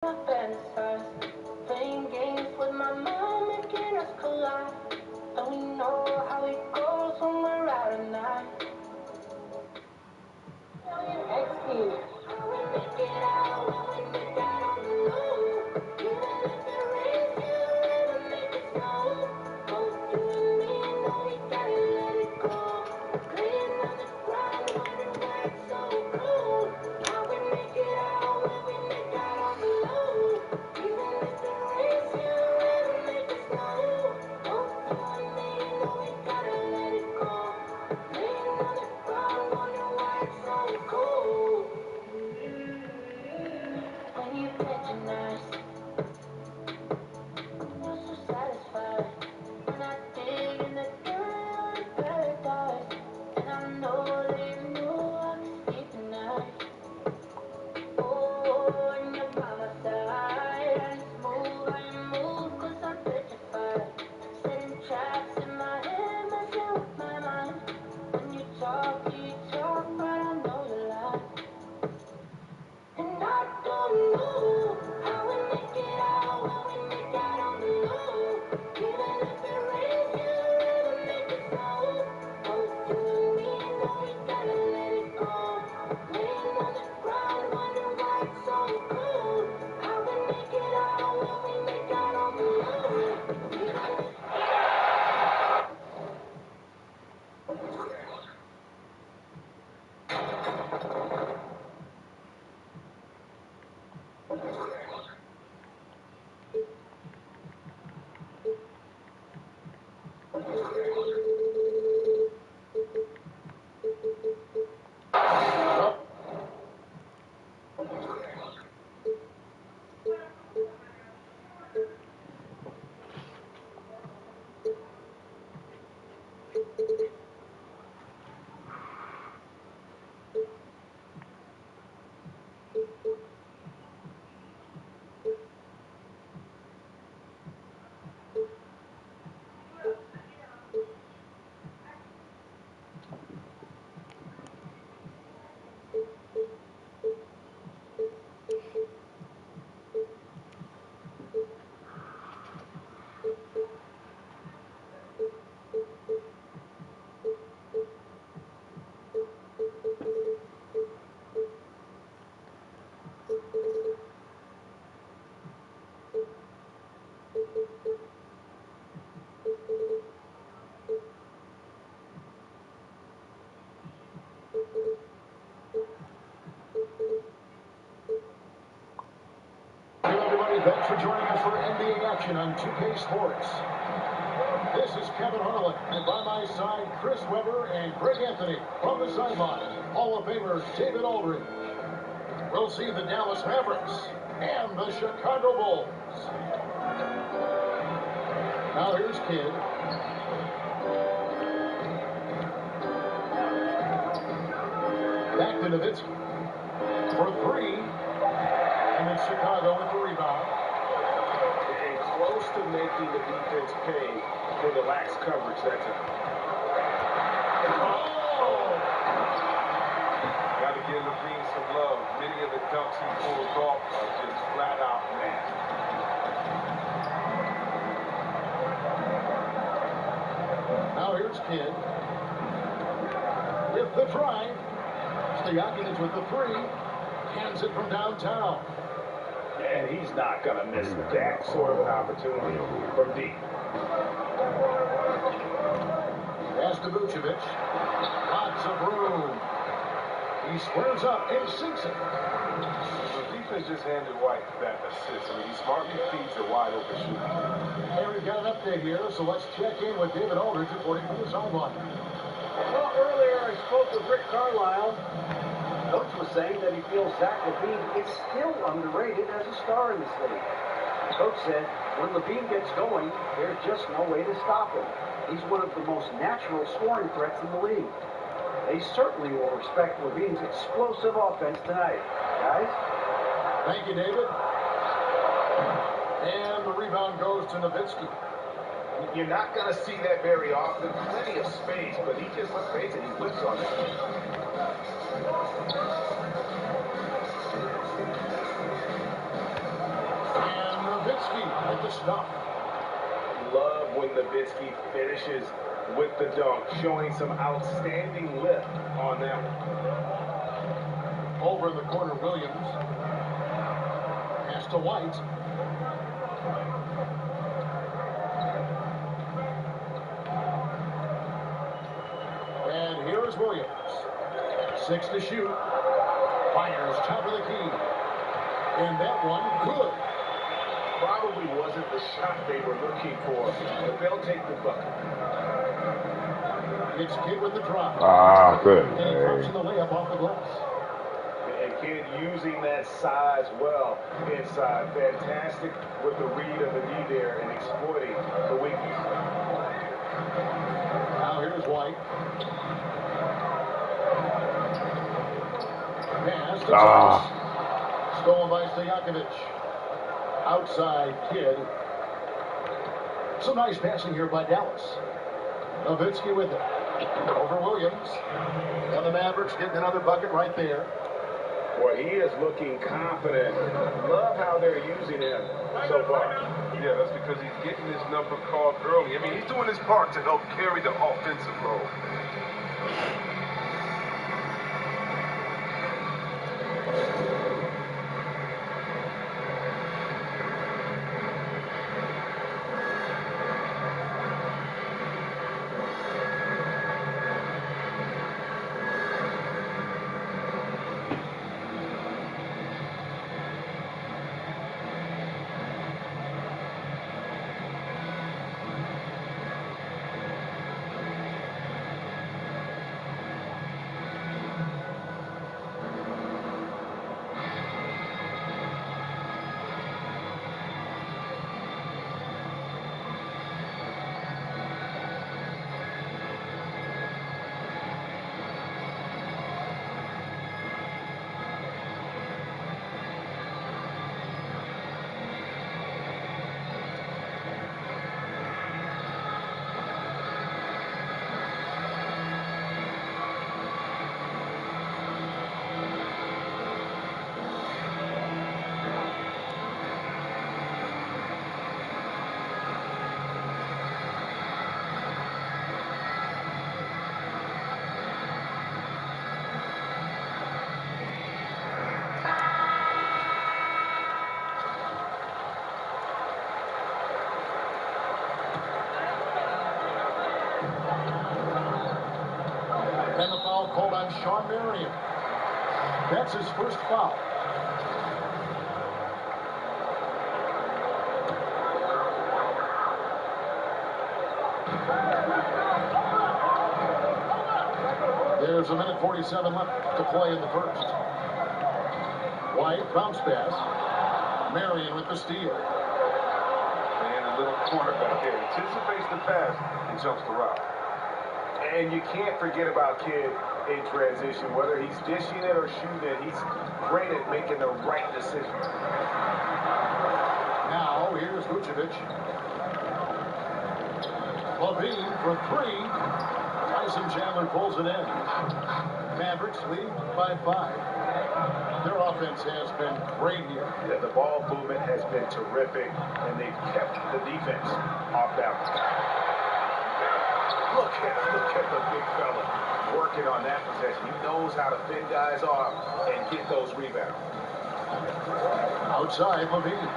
fantasize, playing games with my mind, making us collide. And we know how it goes when we're out at night. Excuse. We make it out when we make out on the low. Even if it rains, you never make it snow. Both you and me know we gotta let it go. Laying on the ground, wondering why it's so cold. How we make it out when we make out on the low. Even if it rains, you never make it snow. Both you and me know we gotta let it go. Laying on the ground, wondering why it's so cold. When you catch your eyes, you're so satisfied. When I dig in the dirt of paradise, and I know that you know I can sleep tonight. Oh, and you're by my side, and it's smooth how you move, 'cause I'm petrified. Setting traps in my head, messing with my mind. When you talk, but I know you lie. And I don't know how we make it out when we make out on the low. Even if it rains, you never make it snow. Both you and me know we gotta let it go. Laying on the ground, wondering why it's so cold. How we make it out when we make out on the low. Hey everybody, thanks for joining us for NBA action on 2K Sports. This is Kevin Harlan, and by my side, Chris Webber and Greg Anthony. From the sideline, Hall of Famer David Aldridge. We'll see the Dallas Mavericks and the Chicago Bulls. Now here's Kidd. Back to Nowitzki for three. And it's Chicago with the rebound. And close to making the defense pay for the lax coverage that time. Oh! Got to give Levine some love. Many of the dunks he pulls off are just flat out nasty. Now here's Kidd. With the drive. Stojakovic with the three. Hands it from downtown. And he's not going to miss that sort of an opportunity from deep. Pass to Vucevic. Lots of room. He squares up and sinks it. The defense just handed White that assist. I mean, he smartly feeds a wide open shooter. And we've got an update here, so let's check in with David Aldridge reporting from the sideline. Well, earlier I spoke with Rick Carlisle. Coach was saying that he feels Zach LaVine is still underrated as a star in this league. Coach said when LaVine gets going, there's just no way to stop him. He's one of the most natural scoring threats in the league. They certainly will respect LaVine's explosive offense tonight. Guys? Thank you, David. And the rebound goes to Nowitzki. You're not going to see that very often. Plenty of space, but he just, let's face it, he whips on it. at the stop. Love when Nowitzki finishes with the dunk, showing some outstanding lift on that one. Over in the corner, Williams. Pass to White. And here is Williams. 6 to shoot. Fires top of the key. And that one, good. Probably wasn't the shot they were looking for, but they'll take the bucket. It's Kidd with the drop. Good. And he comes in the layup off the glass. And Kidd using that size well inside. Fantastic with the read of the D there and exploiting the weakness. Now here's White. Pass to Thomas. Stolen by Stojakovic. Outside Kidd. Some nice passing here by Dallas. Nowitzki with it. Over Williams. And the Mavericks getting another bucket right there. Boy, he is looking confident. Love how they're using him so far. Yeah, that's because he's getting his number called early. I mean, he's doing his part to help carry the offensive load. And the foul called on Shawn Marion. That's his first foul. There's a minute 47 left to play in the first. White, bounce pass. Marion with the steal. And a little cornerback here anticipates the pass and jumps the route. And you can't forget about Kidd in transition. Whether he's dishing it or shooting it, he's great at making the right decision. Now, here's Vucevic. Levine for 3. Tyson Chandler pulls it in. Mavericks lead by 5. Their offense has been great here. Yeah, the ball movement has been terrific, and they've kept the defense off balance. Look at the big fella working on that possession. He knows how to fend guys off and get those rebounds. Outside, Levine.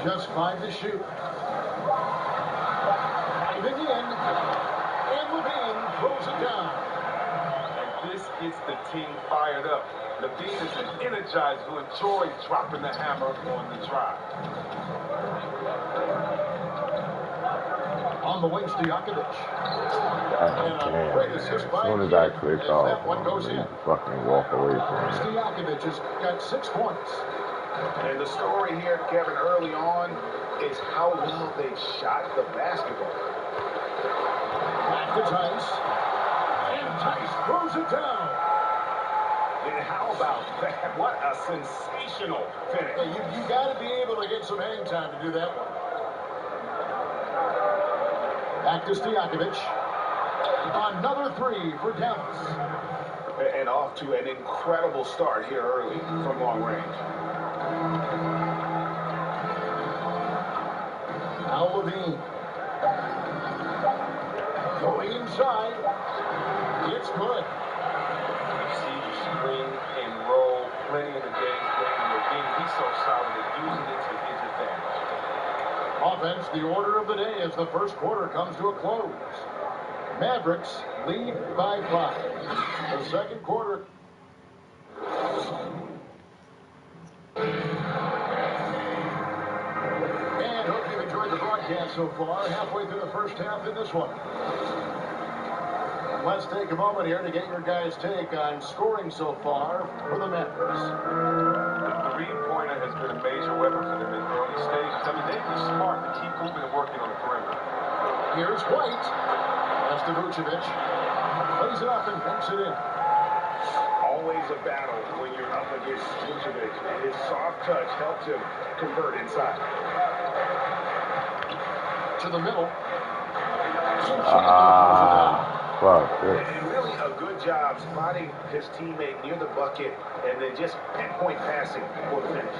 Just 5 to shoot. Diving in. And Levine throws it down. And this gets the team fired up. Levine is an energizer who enjoys dropping the hammer on the drive. On the wing, Stojakovic. As soon as I click off, That one goes in. fucking walk away from it. Stojakovic has got 6 points. And the story here, Kevin, early on is how well they shot the basketball. Back to Tice. And Tice throws it down. And how about that? What a sensational finish. Hey, you got to be able to get some hang time to do that one. Back to Stojakovic. Another 3 for Dallas. And and off to an incredible start here early from long range. Now Levine. Going inside. It's good. You see the screen and roll plenty of the days playing Levine. He's so solid at using it to his advantage. Offense, the order of the day as the first quarter comes to a close. Mavericks lead by 5. The second quarter. And hope you've enjoyed the broadcast so far. Halfway through the first half in this one. Let's take a moment here to get your guys' take on scoring so far for the Mavericks. The three-pointer has been a major weapon for them in the early stages. I mean, they've been smart to keep moving and working on the perimeter. Here's White. That's to Vucevic. Plays it up and banks it in. Always a battle when you're up against Vucevic, and his soft touch helps him convert inside. To the middle. Wow. And really a good job spotting his teammate near the bucket and then just pinpoint passing for the finish.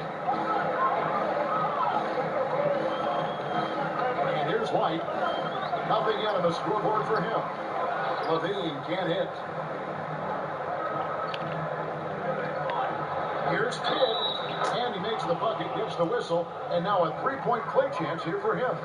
And here's White. Nothing yet on the scoreboard for him. Levine can't hit. Here's Kidd. And he makes the bucket, gives the whistle, and now a three-point play chance here for him.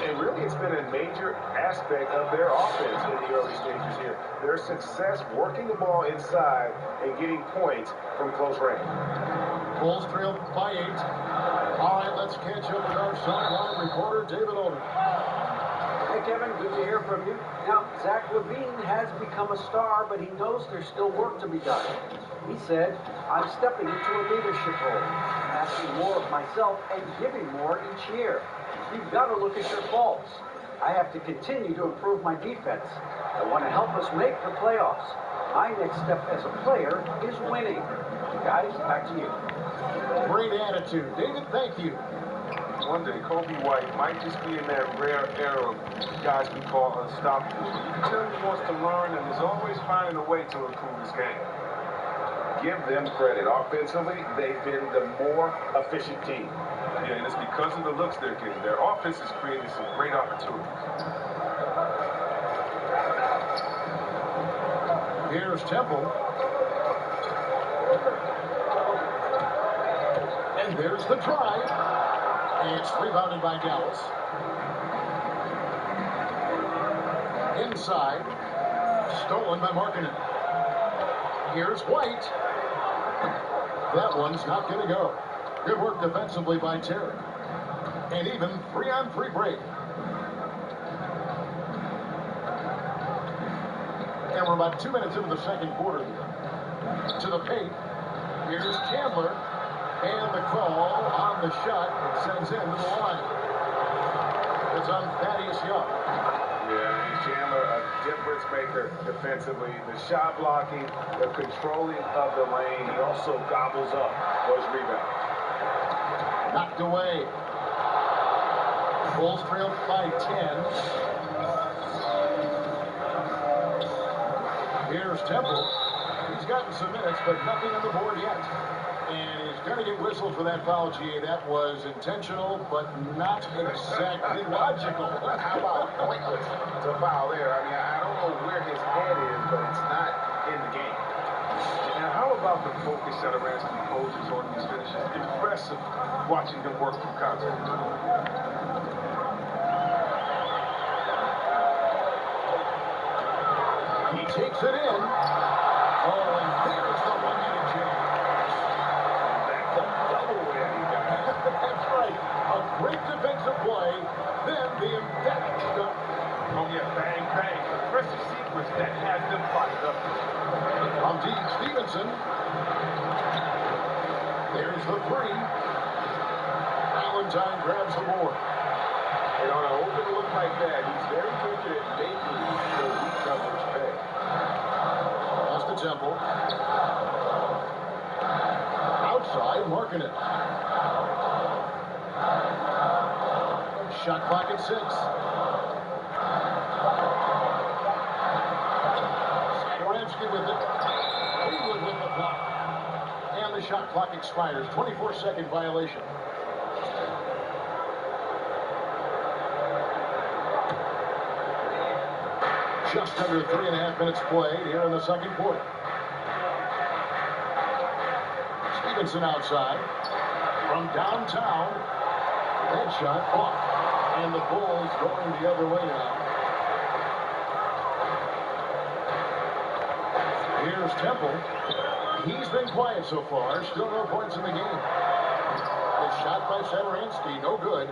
And really, it's been a major aspect of their offense in the early stages here. Their success working the ball inside and getting points from close range. Bulls trail by 8. All right, let's catch up with our sideline reporter, David Older. Hey, Kevin, good to hear from you. Now, Zach LaVine has become a star, but he knows there's still work to be done. He said, I'm stepping into a leadership role, asking more of myself and giving more each year. You've got to look at your faults. I have to continue to improve my defense. I want to help us make the playoffs. My next step as a player is winning. Guys, back to you. Great attitude. David, thank you. One day, Kobe White might just be in that rare era of guys we call unstoppable. You can tell he wants to learn and is always finding a way to improve his game. Give them credit. Offensively, they've been the more efficient team. Yeah, and it's because of the looks they're getting. Their offense is creating some great opportunities. Here's Temple. And there's the drive. It's rebounded by Dallas. Inside. Stolen by Markkanen. Here's White. That one's not going to go. Good work defensively by Terry. And even 3-on-3 break. And we're about 2 minutes into the second quarter here. To the paint. Here's Chandler. And the call on the shot sends him to the line. It's on Thaddeus Young. Yeah, Chandler, a difference maker defensively. The shot blocking, the controlling of the lane. He also gobbles up those rebounds. Knocked away. Bulls trailed by 10. Here's Temple. He's gotten some minutes, but nothing on the board yet. And he's going to get whistled for that foul, G. That was intentional, but not exactly logical. How about pointless to foul there? I mean, I don't know where his head is, but it's not in the game. And how about the focus that Aransky poses on these finishes? Impressive watching him work through contact. He takes it in. Oh, and there's the one-handed jam. That's right. A great defensive play. Then the emphatic dunk. Oh, yeah, bang, bang. Impressive sequence that has them fired up. From Dean Stevenson. There's the three. Valentine grabs the board. And on an open look like that, he's very good at making the weak coverage pay. That's the Temple. Outside, Markkanen. Shot clock at 6. Satoransky with it. Cleveland with the block. And the shot clock expires. 24-second violation. Just under 3.5 minutes played here in the second quarter. Stevenson outside. From downtown. That shot off. And the Bulls going the other way now. Here's Temple. He's been quiet so far. Still no points in the game. The shot by Satoransky, no good.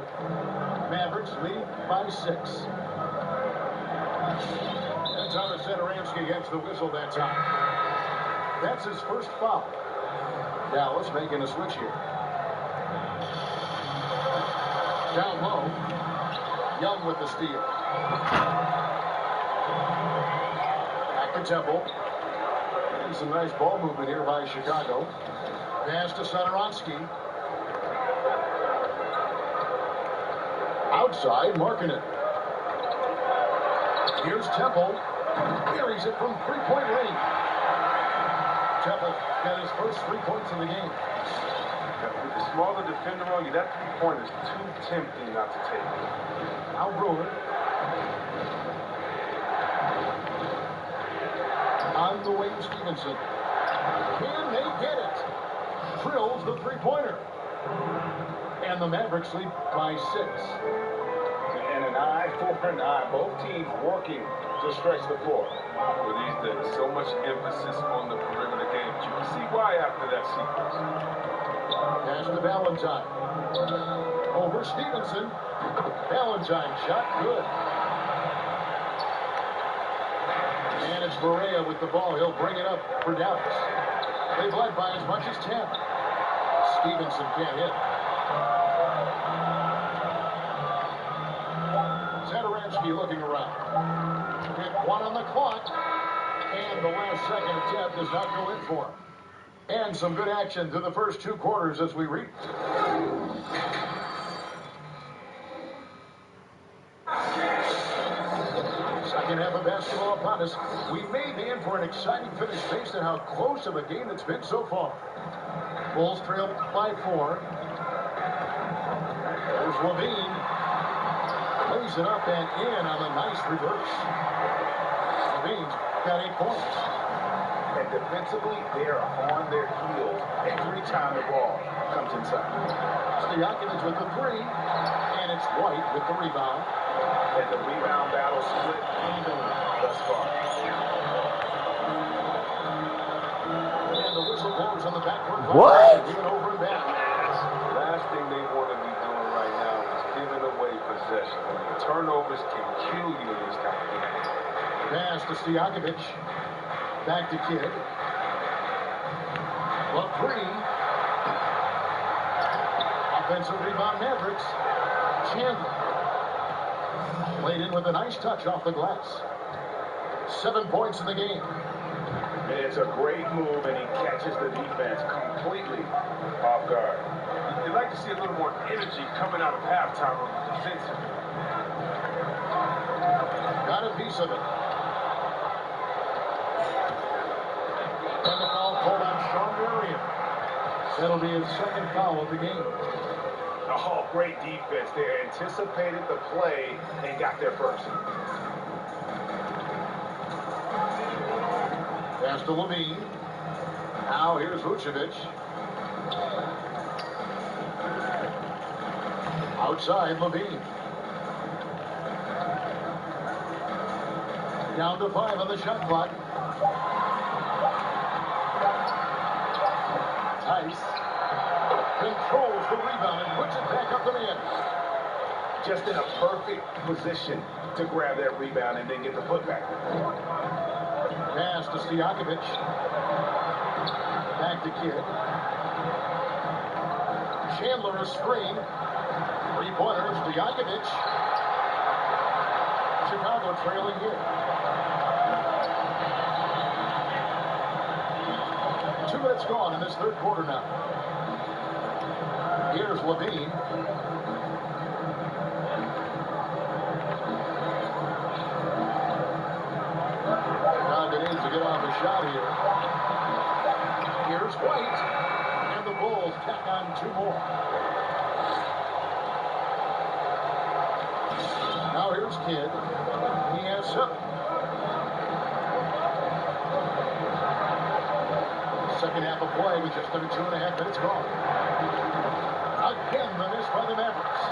Mavericks lead by 6. That's how Satoransky gets the whistle that time. That's his first foul. Dallas making a switch here. Down low. Young with the steal. Back to Temple. And some nice ball movement here by Chicago. Pass to Satoransky. Outside, marking it. Here's Temple. Buries it from three-point range. Temple got his first 3 points in the game. With the smaller defender on you, that three-point is too tempting not to take. Now Brewer. On the wing, Stevenson. Can they get it? Drills the three-pointer. And the Mavericks lead by 6. And an eye for an eye. Both teams working to stretch the floor. Well, these days, so much emphasis on the perimeter game. You can see why after that sequence. Pass to Valentine. Over Stevenson. Valentine shot good. And it's Barea with the ball. He'll bring it up for Dallas. They've led by as much as 10. Stevenson can't hit. Satoransky looking around. With 1 on the clock. And the last second attempt does not go in for him. And some good action to the first 2 quarters as we read. Second half of basketball upon us. We may be in for an exciting finish based on how close of a game it's been so far. Bulls trail by 4. There's Levine. Lays it up and in on a nice reverse. Levine's got 8 points. And defensively, they are on their heels every time the ball comes inside. Stojakovic with the 3, and it's White with the rebound. And the rebound battle split evenly thus far. And the whistle blows on the backcourt. What? Even over and back. Last thing they want to be doing right now is giving away possession. Turnovers can kill you in these kind of games. Pass to Stojakovic. Back to Kidd. Well, 3. Offensive rebound, Mavericks. Chandler. Laid in with a nice touch off the glass. 7 points in the game. And it's a great move, and he catches the defense completely off guard. You'd like to see a little more energy coming out of halftime on the defensive. Got a piece of it. And the foul called on Sean Marion. That'll be his second foul of the game. Oh, great defense there. Anticipated the play and got there first. Pass to Levine. Now here's Vucevic. Outside, Levine. Down to 5 on the shot clock. Tice controls the rebound and puts it back up and in. Just in a perfect position to grab that rebound and then get the putback. Pass to Stojakovic. Back to Kidd. Chandler a screen. 3-pointer, Stojakovic. Chicago trailing here. 2 minutes gone in this third quarter now. Here's Levine. Here's White, and the Bulls tack on 2 more. Now here's Kidd. He has 7. Second half of play with just under 2.5 minutes gone. Again, the miss by the Mavericks.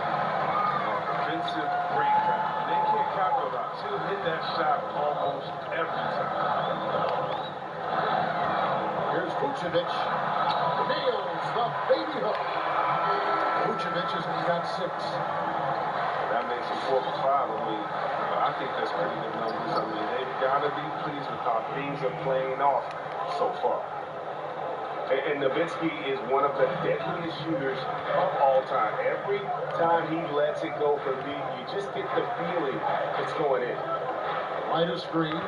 Offensive breakdown. They can't capitalize. He'll hit that shot almost every time. Here's Vucevic. Nails the baby hook. Vucevic has got 6. That makes it 4 for 5. I mean, I think that's pretty good numbers. I mean, they've got to be pleased with how things are playing off so far. And Nowitzki is one of the deadliest shooters of all time. Every time he lets it go from deep, you just get the feeling it's going in. Right of screen.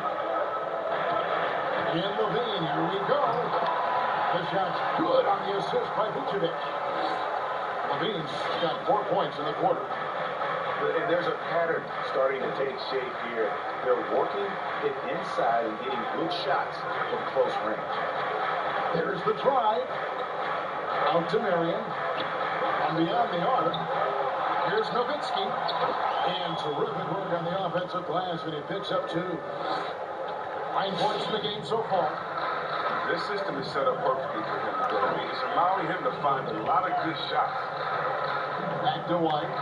In the vein, here we go. The shot's good on the assist by Vucevic. Levine's got 4 points in the quarter. And there's a pattern starting to take shape here. They're working it inside and getting good shots from close range. There's the drive. Out to Marion. And beyond the arc. Here's Nowitzki. And terrific work on the offensive glass, and he picks up 2. 9 points in the game so far. This system is set up perfectly for him. I mean, it's allowing him to find a lot of good shots. Back to White.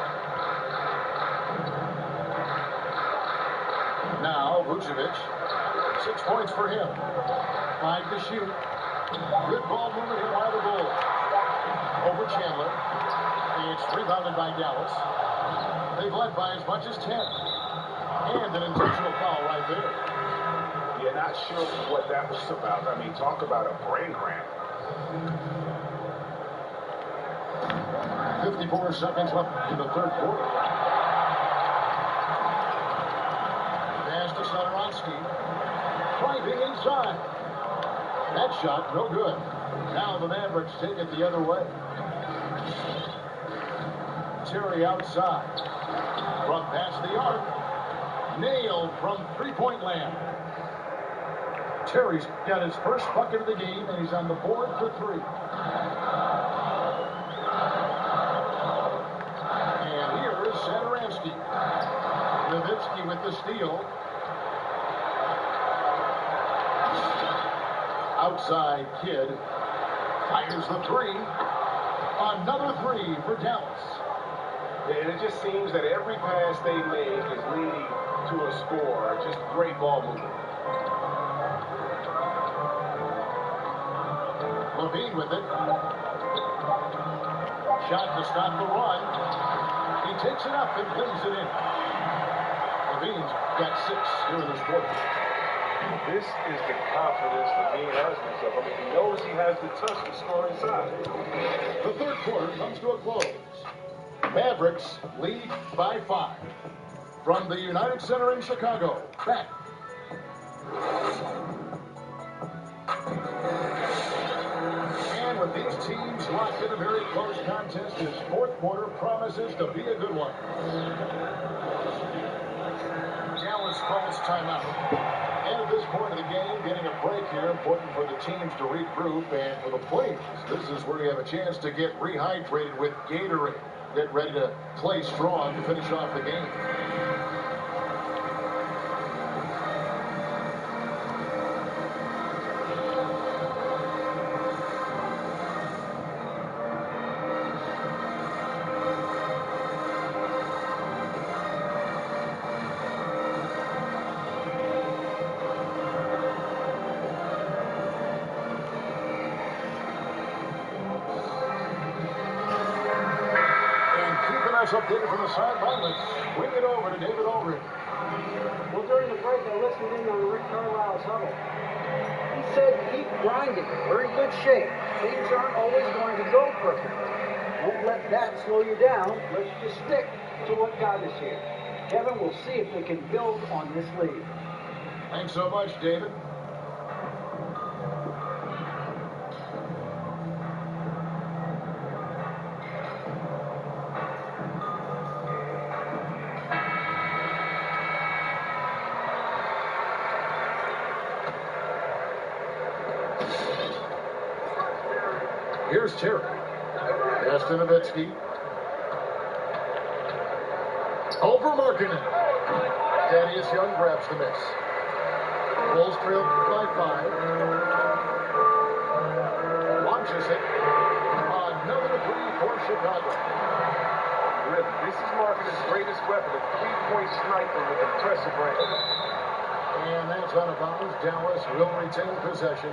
Now, Vucevic. 6 points for him. 5 to shoot. Good ball movement here by the Bulls. Over Chandler. It's rebounded by Dallas. They've led by as much as 10. And an intentional foul right there. You're not sure what that was about. I mean, talk about a brain cramp. 54 seconds left in the third quarter. Pass to Satoransky. Driving inside. That shot, no good. Now the Mavericks take it the other way. Terry outside. From past the arc. Nailed from three-point land. Terry's got his first bucket of the game, and he's on the board for 3. And here is Satoransky. Nowitzki with the steal. Outside Kidd. Fires the 3. Another 3 for Dallas. And it just seems that every pass they make is leading to a score. Just great ball movement. Levine with it. Shot to stop the run. He takes it up and brings it in. Levine's got 6 here in this quarter. This is the confidence Levine has in himself. I mean, he knows he has the touch to score inside. The third quarter comes to a close. Mavericks lead by 5. From the United Center in Chicago, back. And with these teams locked in a very close contest, this fourth quarter promises to be a good one. Dallas calls timeout. And at this point of the game, getting a break here, important for the teams to regroup, and for the players, this is where you have a chance to get rehydrated with Gatorade. Get ready to play strong to finish off the game. Updated from the sideline. Let's swing it over to David Aldridge. Well, during the break, I listened in on Rick Carlisle's huddle. He said, keep grinding. We're in good shape. Things aren't always going to go perfect. Don't let that slow you down. Let's just stick to what got us here. Kevin, we'll see if they can build on this lead. Thanks so much, David. Here's Terry. Pass to Nowitzki. Over Markkanen. Thaddeus Young grabs the miss. Bulls trail by 5. Launches it. Another 3 for Chicago. Really, this is Markkanen's greatest weapon, a three-point sniper with impressive range. And that's out of bounds. Dallas will retain possession.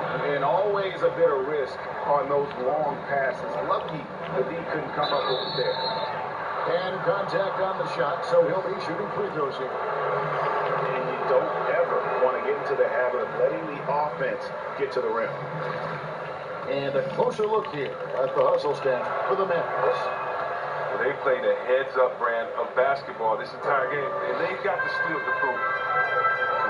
And always a bit of risk on those long passes. Lucky the D couldn't come up with it there. And contact on the shot, so he'll be shooting free throws here. And you don't ever want to get into the habit of letting the offense get to the rim. And a closer look here at the hustle staff for the Mavericks. Well, they played a heads-up brand of basketball this entire game, and they've got the steals to prove it.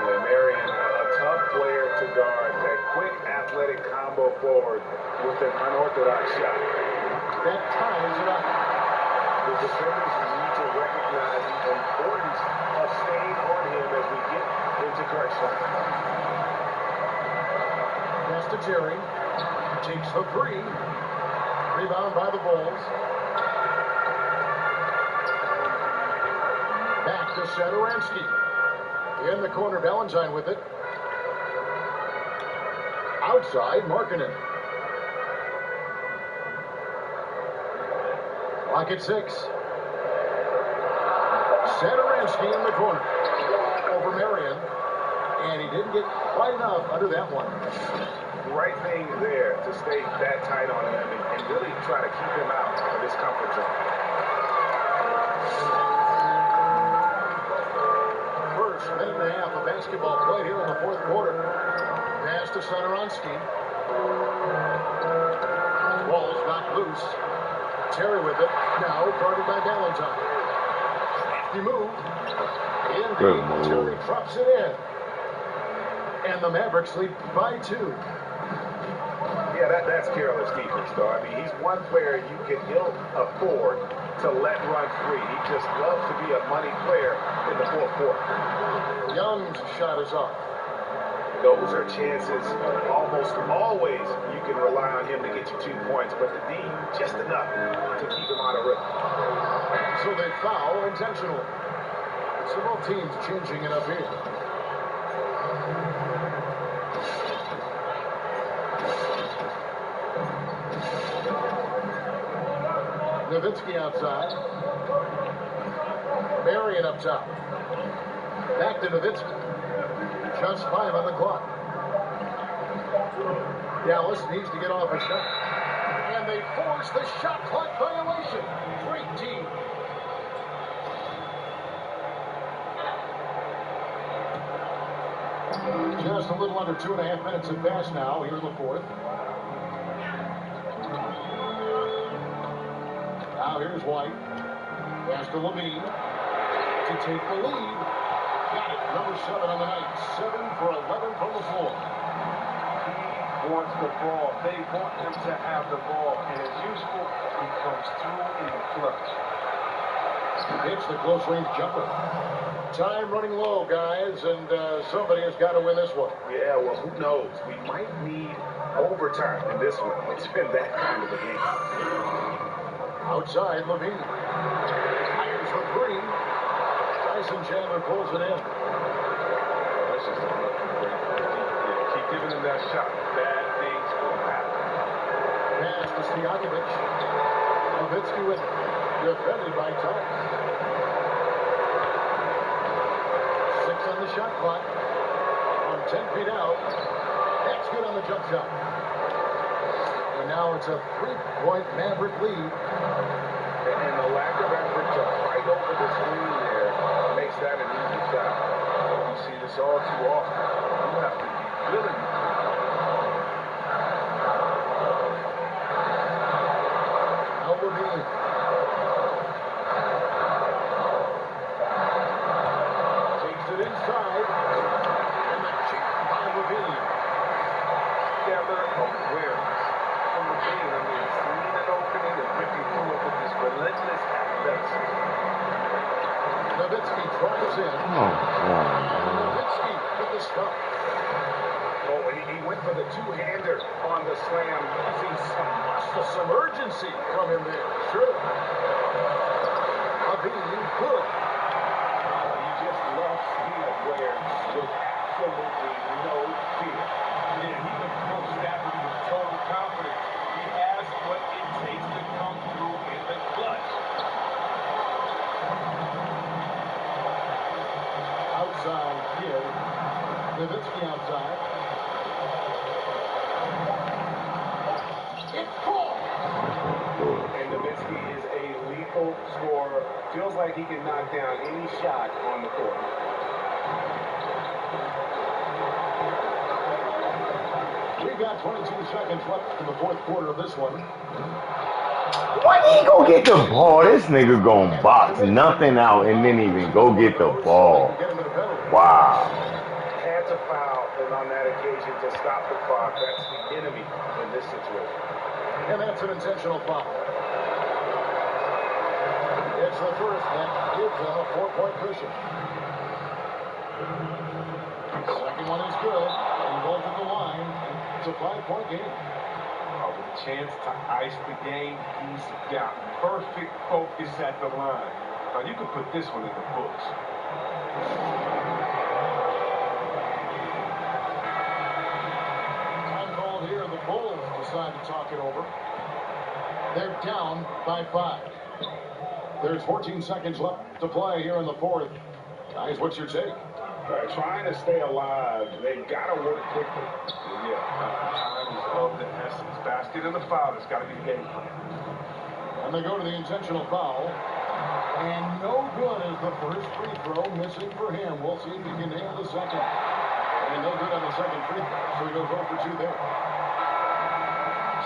And Marion, a tough player to guard. That quick, athletic combo forward with an unorthodox shot. That ties it up. The defenders need to recognize the importance of staying on him as we get into crunch time. Pass to Terry. Takes the 3. Rebound by the Bulls. Back to Satoransky. In the corner, Valentine with it. Outside, Markkanen. Clock at 6. Satoransky in the corner. Over Marion. And he didn't get quite enough under that one. Right thing there to stay that tight on him and really try to keep him out of his comfort zone. First minute and a half of basketball played here in the fourth quarter. Pass to Satoransky. Ball's knocked loose. Terry with it. Now guarded by Valentine. He moved. Indeed, Terry drops it in. And the Mavericks lead by 2. Yeah, that's careless defense, though. I mean, he's one player he'll afford to let run free. He just loves to be a money player in the fourth quarter. Young's shot is off. Those are chances almost always you can rely on him to get you 2 points, but the D just enough to keep him out of rhythm. So they foul intentionally. So both teams changing it up here. Nowitzki outside. Marion up top. Back to Nowitzki. Just 5 on the clock. Dallas needs to get off a shot. And they force the shot clock violation. Great team. Just a little under 2.5 minutes have passed now here in the fourth. Now here's White. Pass to Levine to take the lead. Got it. Number 7 on the night. 7 for 11 from the floor. He wants the ball. They want him to have the ball. And it's useful. He comes through in the clutch. Hits the close range jumper. Time running low, guys, and somebody has got to win this one. Yeah, well, who knows? We might need overtime in this one. It's been that kind of a game. Outside, Levine. Fires for 3. Tyson Chandler pulls it in. That's just a lucky break. Yeah, keep giving him that shot. Bad things will happen. Pass to Stojakovic. Nowitzki with it. Defended by Tuck. 6 on the shot clock. From 10 feet out. That's good on the jump shot. And now it's a 3-point Maverick lead. And the lack of effort to fight over the screen there makes that an easy shot. You see this all too often. You have to be willing. Now Levine. Takes it inside. And the chip by Levine. Gather awareness from Levine. I mean, seeing an opening and ripping through it with this relentless athleticism. Nowitzki drives in. Oh, Nowitzki with the stop. Oh, He went for the two-hander on the slam, using some urgency from him there. Sure. Levine, good. You just love seeing a player with absolutely no fear. And he approached that with total confidence. He has what it takes to come through in the clutch. Outside kid. Nowitzki outside. It's caught. And Nowitzki is a lethal scorer. Feels like he can knock down any shot on the court. We've got 22 seconds left in the fourth quarter of this one. Why he go get the ball? This nigga gonna box nothing out and then even go get the ball. Wow. Had to foul on that occasion to stop the clock. That's the enemy in this situation. And that's an intentional foul. It's the first that gives them a 4-point cushion. Second one is good. And both at the line. It's a 5-point game. With a chance to ice the game, he's got perfect focus at the line. Now, you can put this one in the books. Time called here. The Bulls decide to talk it over. They're down by 5. There's 14 seconds left to play here in the fourth. Guys, what's your take? Trying to stay alive. They've got to work quickly. Yeah, time is of the essence. Basket and the foul. It's got to be the game plan. And they go to the intentional foul. And no good is the first free throw, missing for him. We'll see if he can nail the second. And no good on the second free throw, so he goes 0 for 2 there.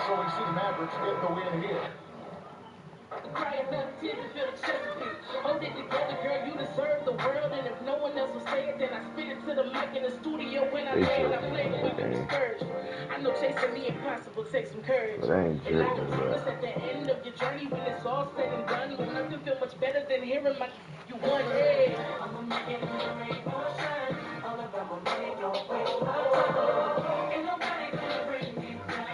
So we see the Mavericks get the win here. Hold it together, girl, you deserve the world. And if no one else will say it, then I spit it to the mic in the studio. When I land, I play it with the scourge. I know chasing the impossible takes some courage. But I ain't And I tripping, can promise at the end of your journey, when it's all said and done, you nothing feel much better than hearing my you won. Hey, I'ma make it rainbow shine. All about my money, don't waste my time. Ain't nobody gonna bring me down.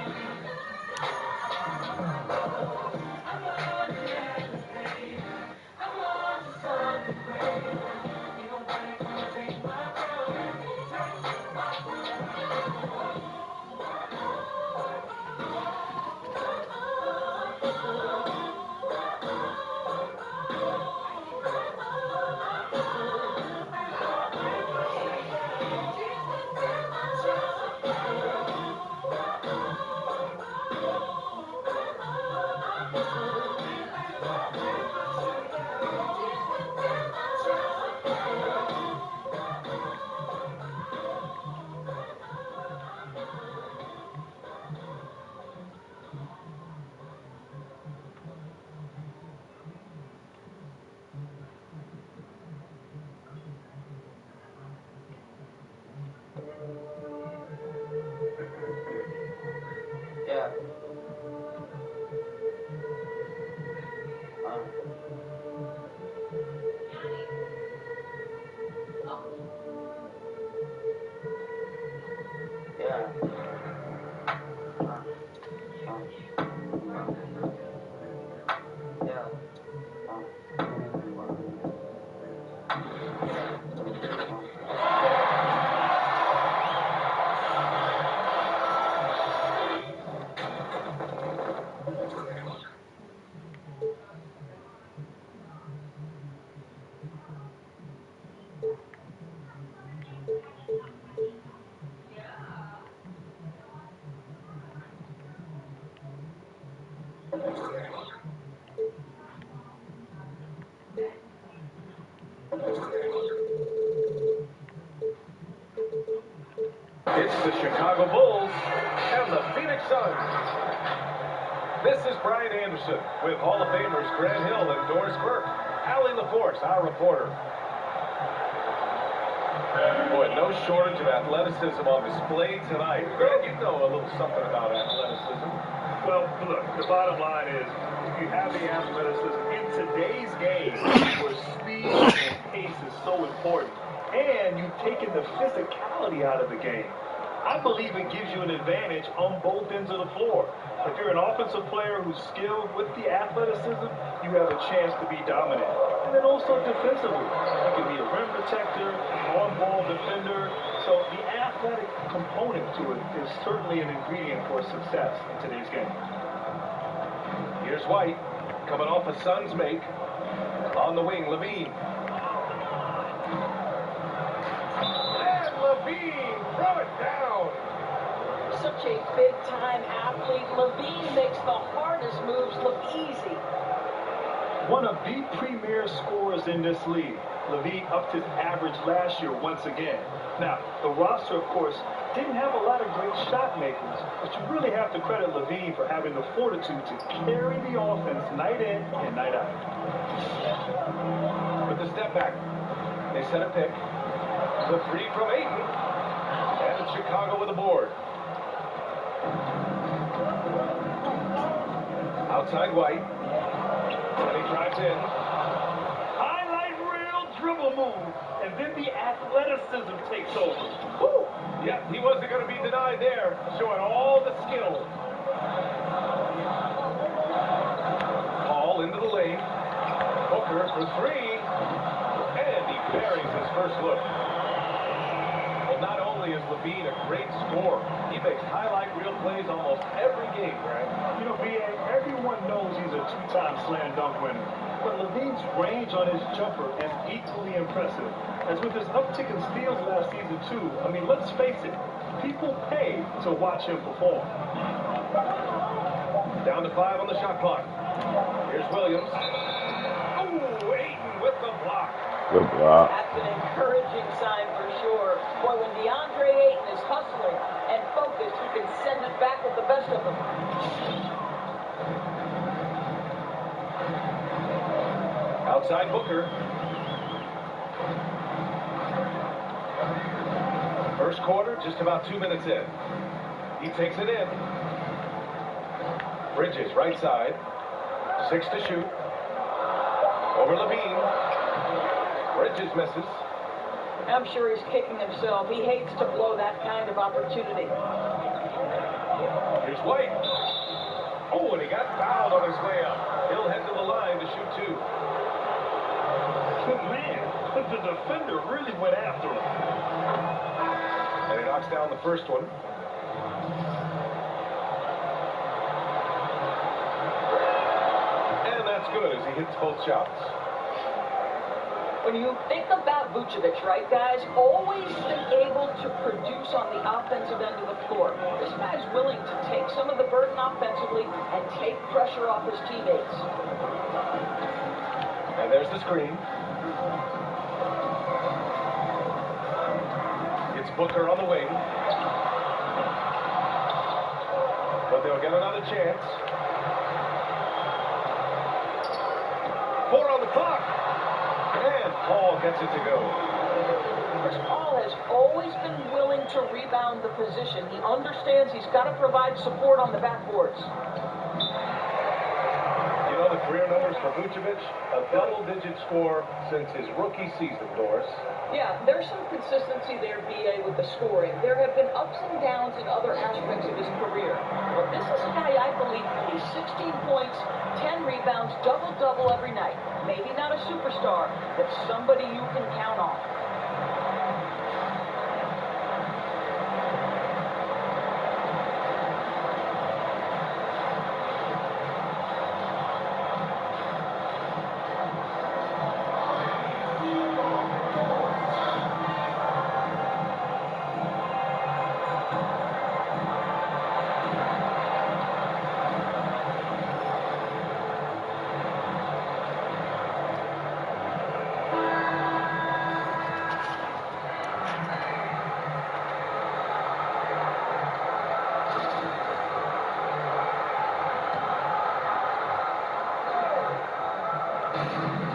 I'm on the island, baby. I'm on to something great. Ain't nobody gonna take my crown. Yeah. Yeah. Yeah. It's the Chicago Bulls and the Phoenix Suns. This is Brian Anderson with Hall of Famers Grant Hill and Doris Burke. Allie LaForce, our reporter. Boy, no shortage of athleticism on display tonight. Grant, you know a little something about athleticism. Well, look, the bottom line is, if you have the athleticism in today's game, where speed and pace is so important, and you've taken the physicality out of the game, I believe it gives you an advantage on both ends of the floor. If you're an offensive player who's skilled with the athleticism, you have a chance to be dominant. And then also defensively, you can be a rim protector, on-ball defender. So the athletic component to it is certainly an ingredient for success in today's game. Here's White, coming off a Suns make. On the wing, Levine. And Levine, throw it down. Such a big-time athlete, Levine makes the hardest moves look easy. One of the premier scorers in this league. Levine upped his average last year once again. Now, the roster, of course, didn't have a lot of great shot makers, but you really have to credit Levine for having the fortitude to carry the offense night in and night out. With the step back, they set a pick. The three from Ayton. And it's Chicago with a board. Outside White. And he drives in. Highlight reel dribble move, and then the athleticism takes over. Woo! Yeah, he wasn't going to be denied there, showing all the skill. Paul into the lane. Booker for three. And he buries his first look. Well, not only is Levine a great scorer, he makes highlight reel plays almost every game, right? You know, B.A., everyone knows he's a two-time slam dunk winner. But Levine's range on his jumper is equally impressive. As with his uptick in steals last season, too, I mean, let's face it, people pay to watch him perform. Down to 5 on the shot clock. Here's Williams. Oh, Ayton with the block. Good block. That's an encouraging sign for sure. Boy, when DeAndre Ayton is hustling and focused, he can send it back with the best of them. Outside Booker. First quarter, just about 2 minutes in. He takes it in. Bridges, right side. 6 to shoot. Over Levine. Bridges misses. I'm sure he's kicking himself. He hates to blow that kind of opportunity. Here's White. Oh, and he got fouled on his way up. He'll head to the line to shoot 2. Man, the defender really went after him. And he knocks down the first one. And that's good as he hits both shots. When you think about BucKEts, right, guys, always been able to produce on the offensive end of the floor. This guy's willing to take some of the burden offensively and take pressure off his teammates. And there's the screen. It's Booker on the wing. But they'll get another chance. 4 on the clock. And Paul gets it to go. Chris Paul has always been willing to rebound the position. He understands he's got to provide support on the backboards. You know the career numbers for BucKEts? A double-digit score since his rookie season, Doris. Yeah, there's some consistency there, B.A., with the scoring. There have been ups and downs in other aspects of his career. But this is a guy I believe can be 16 points, 10 rebounds, double-double every night. Maybe not a superstar, but somebody you can count on.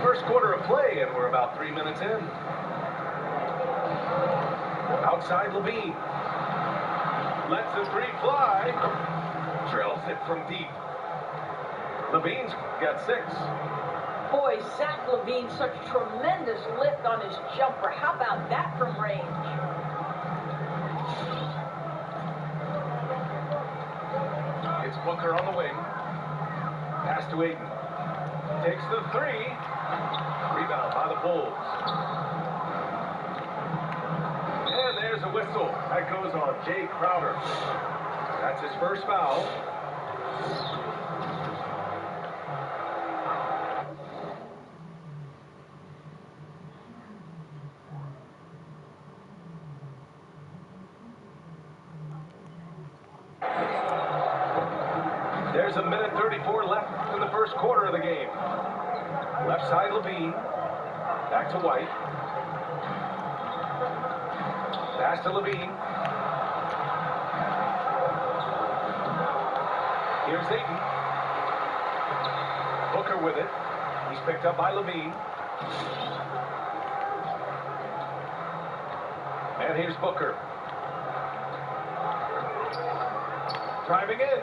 First quarter of play, and we're about 3 minutes in. Outside Levine. Lets the three fly. Drills it from deep. Levine's got 6. Boy, Zach LaVine, such tremendous lift on his jumper. How about that from range? Booker on the wing. Pass to Ayton. Takes the three. Rebound by the Bulls. And there's a whistle. That goes on Jay Crowder. That's his first foul. There's a minute 34 left in the first quarter of the game. Left side, Levine. Back to White. Pass to Levine. Here's Ayton. Booker with it. He's picked up by Levine. And here's Booker. Driving in.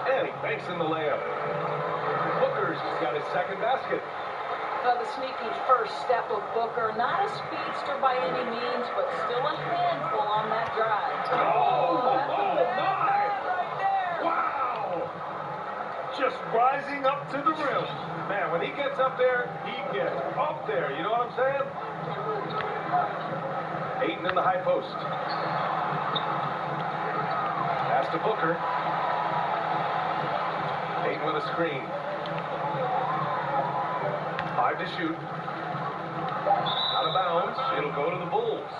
And he banks in the layup. Booker's got his second basket. Well, the sneaky first step of Booker. Not a speedster by any means, but still a handful on that drive. Oh, That's a good my! right there. Wow! Just rising up to the rim. Man, when he gets up there, he gets up there. You know what I'm saying? Ayton in the high post. Pass to Booker. Ayton with a screen. 5 to shoot. Out of bounds. It'll go to the Bulls.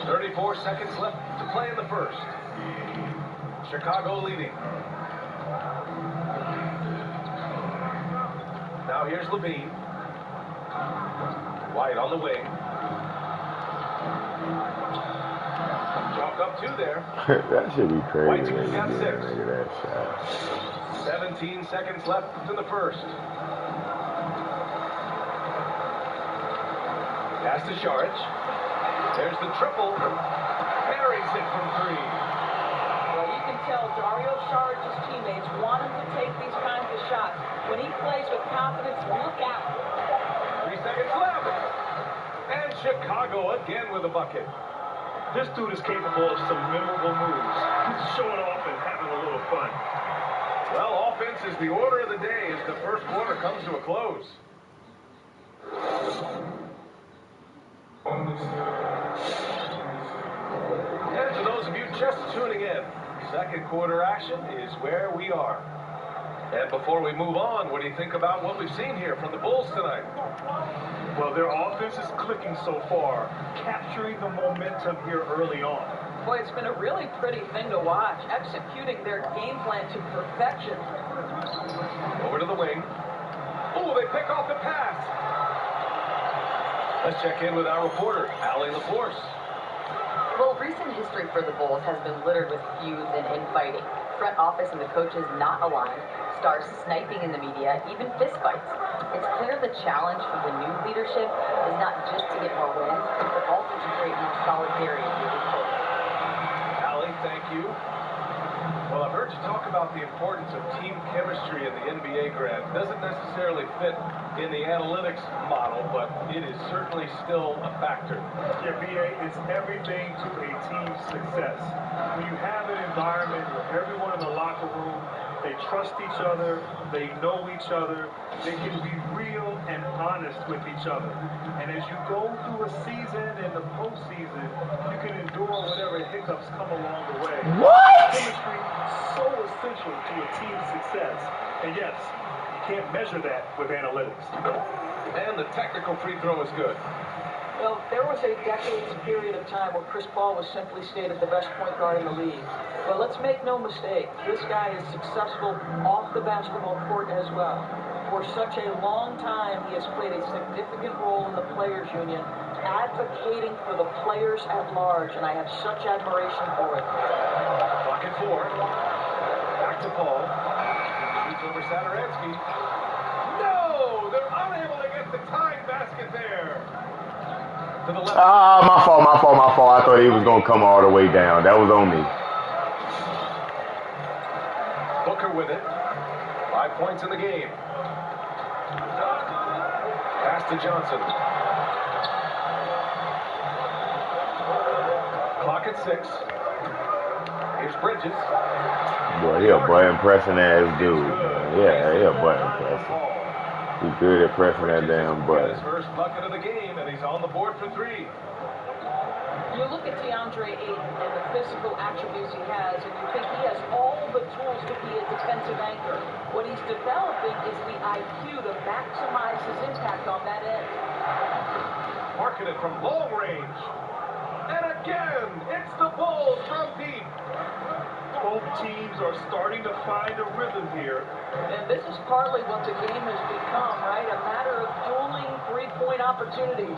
.34 seconds left to play in the first. Chicago leading. Now here's Levine. White on the wing. Chalk up 2 there. That should be crazy. White's Man. got 6. Look at that shot. 17 seconds left in the first. Pass to Saric. There's the triple. Buries it from 3. Well, you can tell Dario Saric's teammates want him to take these kinds of shots. When he plays with confidence, look out. 3 seconds left. And Chicago again with a bucket. This dude is capable of some memorable moves. He's showing off and having a little fun. Well, offense is the order of the day as the first quarter comes to a close. And for those of you just tuning in, second quarter action is where we are. And before we move on, what do you think about what we've seen here from the Bulls tonight? Well, their offense is clicking so far, capturing the momentum here early on. Boy, it's been a really pretty thing to watch, executing their game plan to perfection. Over to the wing. Oh, they pick off the pass. Let's check in with our reporter, Allie LaForce. Well, recent history for the Bulls has been littered with feuds and infighting. Front office and the coaches not aligned, stars sniping in the media, even fistfights. It's clear the challenge for the new leadership is not just to get more wins, but also to create more solidarity moving forward. Allie, thank you. Well, I've heard you talk about the importance of team chemistry in the NBA, Grant. Doesn't necessarily fit in the analytics model, but it is certainly still a factor. Yeah, BA, it's everything to a team's success. When you have an environment where everyone in the locker room, they trust each other, they know each other, they can be real and honest with each other. And as you go through a season and the postseason, you can endure whatever hiccups come along the way. What? Chemistry so essential to a team's success. And yes, you can't measure that with analytics. And the technical free throw is good. Well, there was a decades period of time where Chris Paul was simply stated the best point guard in the league. Well, let's make no mistake, this guy is successful off the basketball court as well. For such a long time, he has played a significant role in the Players Union, advocating for the players at large, and I have such admiration for it. Clock at 4. Back to Paul. Shoots over Saturansky. No! They're unable to get the tying basket there. To the left. Ah, my fault. I thought he was going to come all the way down. That was on me. Booker with it. 5 points in the game. Pass to Johnson. and 6. Here's Bridges. Boy, he a button pressing ass dude, man. Yeah, he a button presser. He's good at pressing that damn button. His first bucket of the game, and he's on the board for 3. You look at DeAndre Ayton and the physical attributes he has, and you think he has all the tools to be a defensive anchor. What he's developing is the IQ to maximize his impact on that end. Marketed from long range. And again, it's the Bulls from deep. Both teams are starting to find a rhythm here. And this is partly what the game has become, right? A matter of dueling three-point opportunities.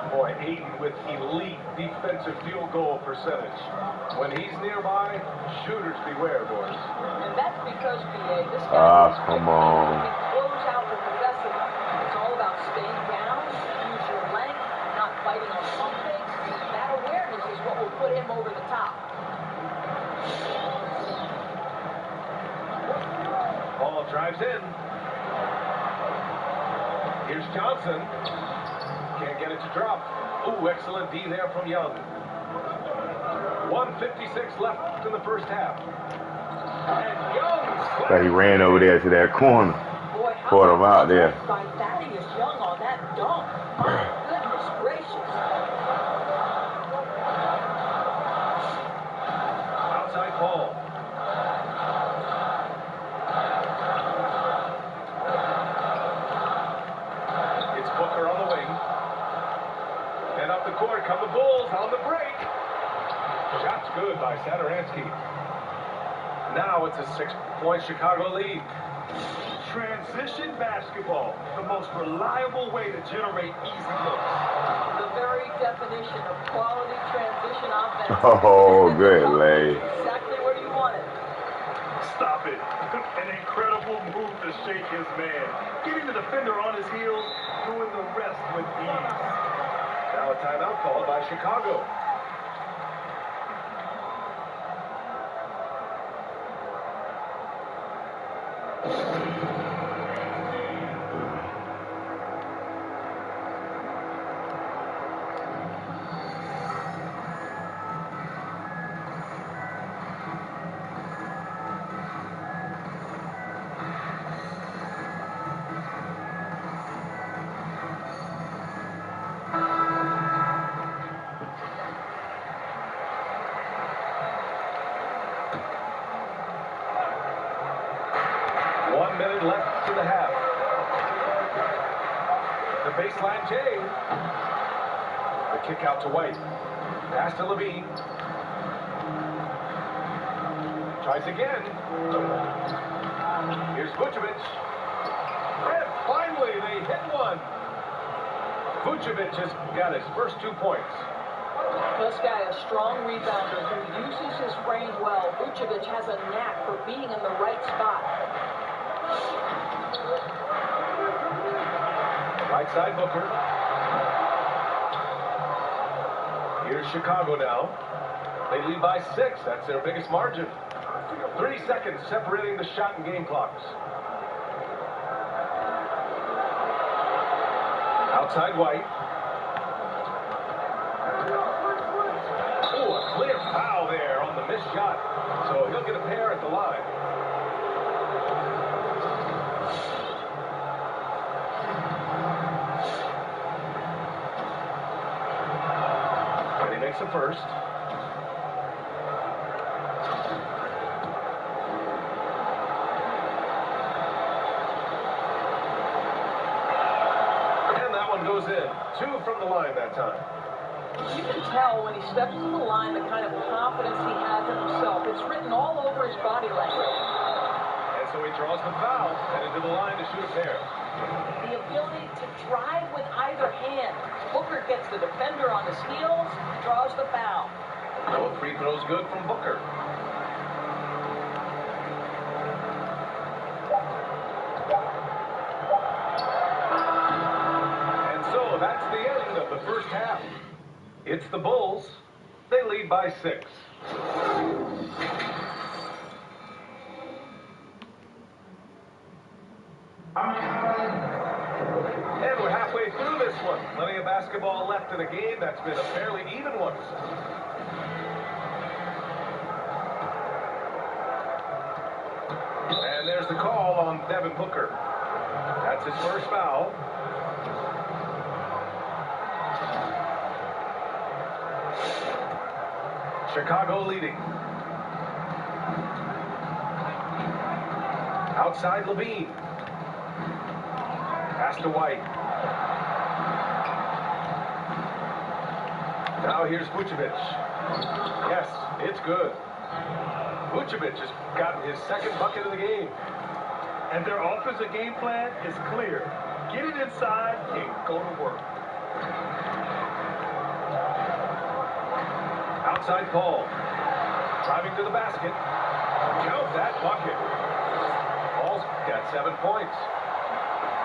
Boy, Ayton with elite defensive field goal percentage. When he's nearby, shooters beware, boys. And that's because, B.A., this guy come on. can close out with the best of them. It's all about staying down, use your length, not fighting on pump fakes. That awareness is what will put him over the top. Ball drives in. Here's Johnson. Can't get it to drop. Ooh, excellent D there from Young. 1:56 left in the first half. And Young. So he ran over there to that corner. Boy, Caught him out there. By Thaddeus Young on that dunk. My goodness gracious. Outside ball. It's Booker on the wing. And up the court come the Bulls on the break. Shot's good by Satoransky. Now it's a 6-point Chicago lead. Transition basketball, the most reliable way to generate easy looks. The very definition of quality transition offense. Oh, good lay. Exactly where you want it. Stop it. An incredible move to shake his man. Getting the defender on his heels, doing the rest with ease. Now a timeout called by Chicago. Left to the half. The baseline Jay. The kick out to White. Pass to Levine. Tries again. Here's Vucevic. And finally they hit one. Vucevic has got his first 2 points. This guy, a strong rebounder who uses his range well. Vucevic has a knack for being in the right spot. Right side Booker. Here's Chicago now. They lead by 6. That's their biggest margin. 3 seconds separating the shot and game clocks. Outside White. Oh, a clear foul there on the missed shot. So he'll get a pair at the line. Makes the first. And that one goes in. 2 from the line that time. You can tell when he steps to the line the kind of confidence he has in himself. It's written all over his body language. And so he draws the foul, headed to the line to shoot a pair. The ability to drive with either hand. Booker gets the defender on his heels, draws the foul. No free throws good from Booker. And so that's the end of the first half. It's the Bulls. They lead by 6. And we're halfway through this one. one. Plenty of basketball left in a game that's been a fairly even one. And there's the call on Devin Booker. That's his first foul. Chicago leading. Outside Levine. Pass to White. Now here's Vucevic. Yes, it's good. Vucevic has gotten his second bucket of the game. And their offensive game plan is clear. Get it inside and go to work. Outside Paul. Driving to the basket. Count that bucket. Paul's got 7 points.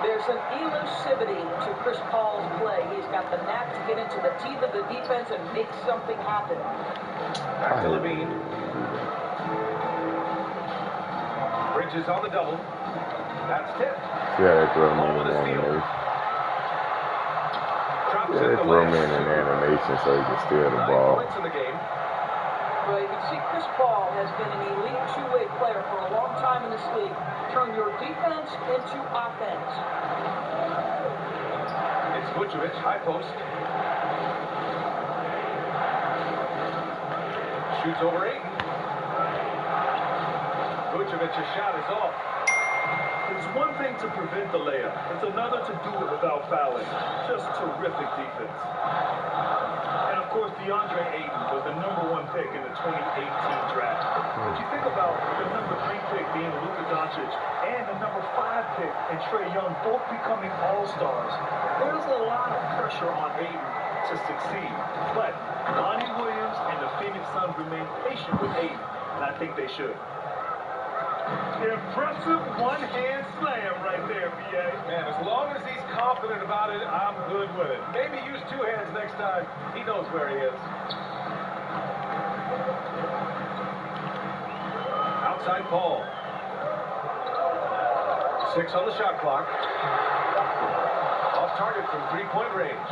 There's an elusivity to Chris Paul's play. He's got the knack to get into the teeth of the defense and make something happen. Back to Levine. Bridges on the double. That's tipped. Yeah, they throw me Paul in with a steal. animation. Drops Yeah, it they the throw way. me in animation so he can steal the 9 ball. points in the game. Well, you can see Chris Paul has been an elite two-way player for a long time in this league. Turn your defense into offense. It's Vucevic, high post. Shoots over Ayton. Vucevic's shot is off. It's one thing to prevent the layup. It's another to do it without fouling. Just terrific defense. And of course, DeAndre Ayton was the #1 pick in the 2018 draft. But you think about the #3 pick being Luka Doncic and the #5 pick in Trae Young both becoming all-stars. There's a lot of pressure on Ayton to succeed. But Monty Williams and the Phoenix Suns remain patient with Ayton, and I think they should. Impressive one-hand slam right there, B.A. Man, as long as he's confident about it, I'm good with it. Maybe use 2 hands next time. He knows where he is. Outside Paul. 6 on the shot clock. Off target from 3-point range.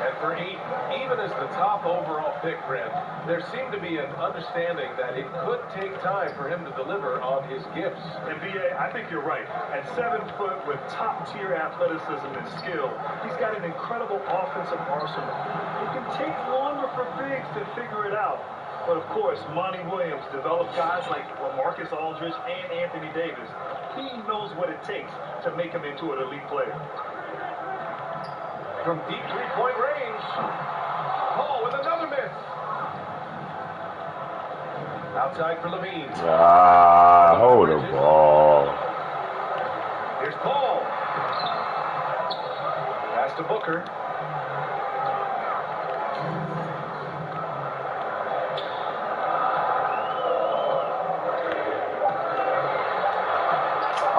And for Ayton, even as the top overall pick, Brent, there seemed to be an understanding that it could take time for him to deliver on his gifts. And B.A., I think you're right. At 7 foot with top-tier athleticism and skill, he's got an incredible offensive arsenal. It can take longer for bigs to figure it out. But of course, Monty Williams developed guys like LaMarcus Aldridge and Anthony Davis. He knows what it takes to make him into an elite player. From deep 3-point range, Paul with another miss. Outside for Levine. Hold the ball. Here's Paul. Pass to Booker.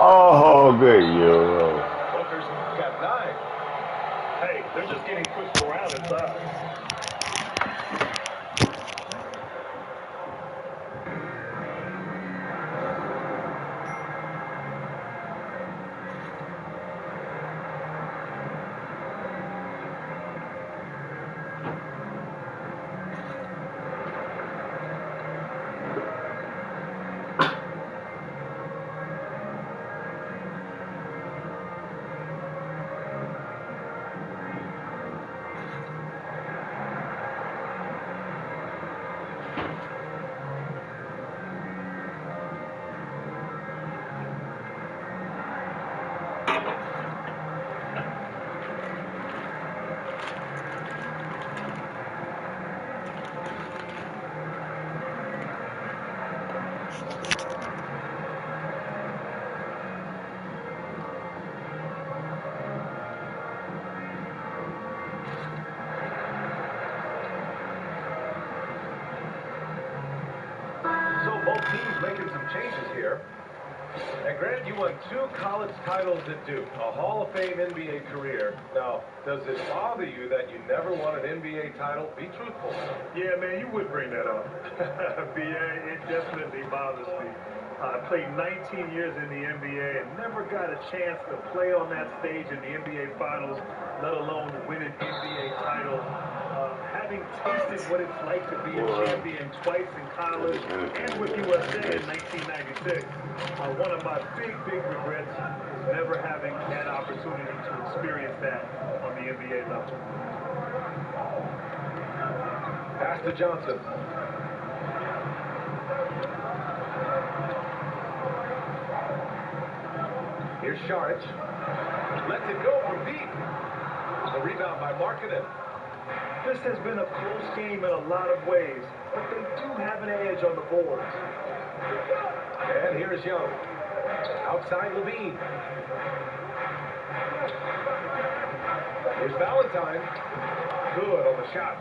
Oh, good Euro. Booker's got 9. Hey, they're just getting pushed around inside. So both teams making some changes here. And Grant, you won 2 college titles at Duke, a Hall of Fame NBA career. Now, does it bother you that you never won an NBA title? Be truthful. Yeah, man, you would bring that up. BA, it definitely bothers me. I played 19 years in the NBA and never got a chance to play on that stage in the NBA Finals, let alone win an NBA title. Having tasted what it's like to be a champion twice in college and with USA in 1996, one of my big regrets is never having that opportunity to experience that on the NBA level. Pass to Johnson. Here's Saric. Lets it go from deep. The rebound by Markkanen. This has been a close game in a lot of ways, but they do have an edge on the boards. And here's Young. Outside Levine. Here's Valentine. Good on the shot.